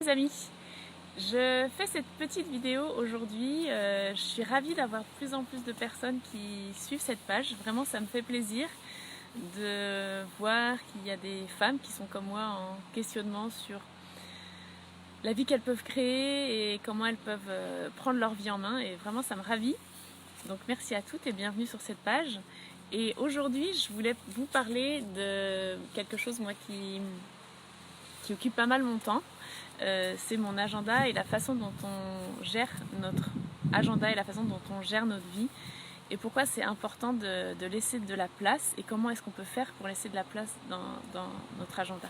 les amis, je fais cette petite vidéo aujourd'hui. Je suis ravie d'avoir de plus en plus de personnes qui suivent cette page. Vraiment, ça me fait plaisir de voir qu'il y a des femmes qui sont comme moi en questionnement sur la vie qu'elles peuvent créer et comment elles peuvent prendre leur vie en main. Et vraiment, ça me ravit. Donc merci à toutes et bienvenue sur cette page. Et aujourd'hui, je voulais vous parler de quelque chose moi qui occupe pas mal mon temps. C'est mon agenda et la façon dont on gère notre agenda et la façon dont on gère notre vie. Et pourquoi c'est important de laisser de la place et comment est-ce qu'on peut faire pour laisser de la place dans notre agenda.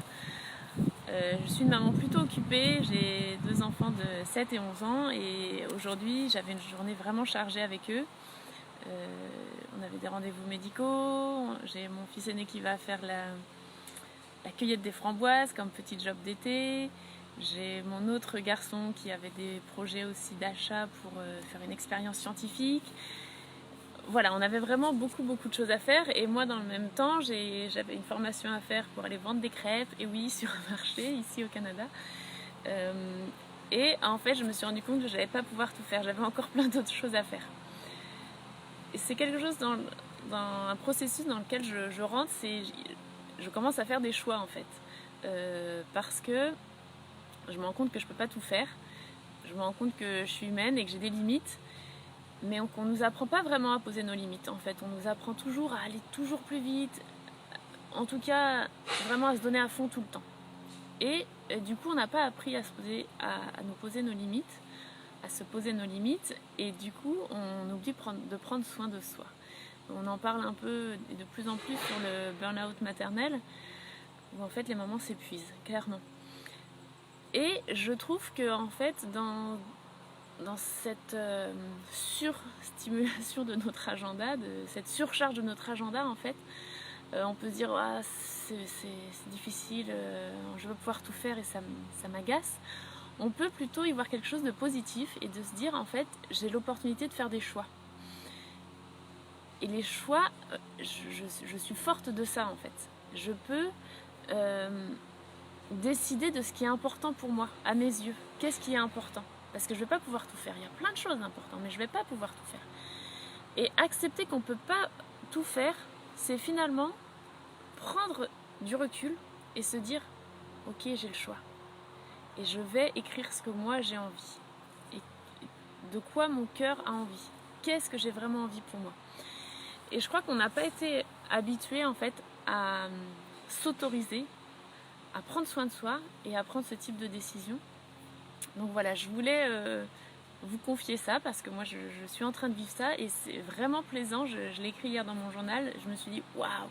Je suis une maman plutôt occupée, j'ai 2 enfants de 7 et 11 ans et aujourd'hui j'avais une journée vraiment chargée avec eux. On avait des rendez-vous médicaux, j'ai mon fils aîné qui va faire la cueillette des framboises comme petit job d'été. J'ai mon autre garçon qui avait des projets aussi d'achat pour faire une expérience scientifique. Voilà, on avait vraiment beaucoup de choses à faire et moi dans le même temps j'avais une formation à faire pour aller vendre des crêpes, et oui, sur un marché ici au Canada. Et en fait je me suis rendu compte que je n'allais pas pouvoir tout faire, j'avais encore plein d'autres choses à faire. Et c'est quelque chose dans un processus dans lequel je rentre, je commence à faire des choix en fait. Parce que je me rends compte que je ne peux pas tout faire, je me rends compte que je suis humaine et que j'ai des limites. Mais on ne nous apprend pas vraiment à poser nos limites en fait, on nous apprend toujours à aller toujours plus vite, en tout cas vraiment à se donner à fond tout le temps. Et du coup on n'a pas appris à nous poser nos limites, à se poser nos limites, et du coup on oublie de prendre soin de soi. On en parle un peu et de plus en plus sur le burn-out maternel, où en fait les mamans s'épuisent, clairement. Et je trouve que en fait dans cette surstimulation de notre agenda, cette surcharge de notre agenda en fait, on peut se dire ah, c'est difficile, je veux pouvoir tout faire et ça m'agace. On peut plutôt y voir quelque chose de positif et de se dire en fait j'ai l'opportunité de faire des choix. Et les choix, je suis forte de ça en fait. Je peux décider de ce qui est important pour moi, à mes yeux. Qu'est-ce qui est important ? Parce que je ne vais pas pouvoir tout faire. Il y a plein de choses importantes, mais je ne vais pas pouvoir tout faire. Et accepter qu'on ne peut pas tout faire, c'est finalement prendre du recul et se dire « Ok, j'ai le choix. Et je vais écrire ce que moi j'ai envie. Et de quoi mon cœur a envie. Qu'est-ce que j'ai vraiment envie pour moi ?» Et je crois qu'on n'a pas été habitué en fait à s'autoriser, à prendre soin de soi et à prendre ce type de décision. Donc voilà, je voulais vous confier ça parce que moi je suis en train de vivre ça et c'est vraiment plaisant. Je l'ai écrit hier dans mon journal. Je me suis dit waouh,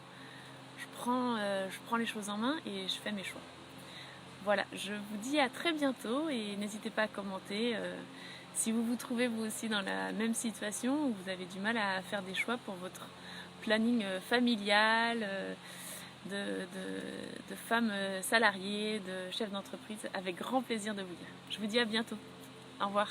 je prends les choses en main et je fais mes choix. Voilà, je vous dis à très bientôt et n'hésitez pas à commenter si vous vous trouvez vous aussi dans la même situation où vous avez du mal à faire des choix pour votre planning familial. De femmes salariées, de chefs d'entreprise, avec grand plaisir de vous dire. Je vous dis à bientôt. Au revoir.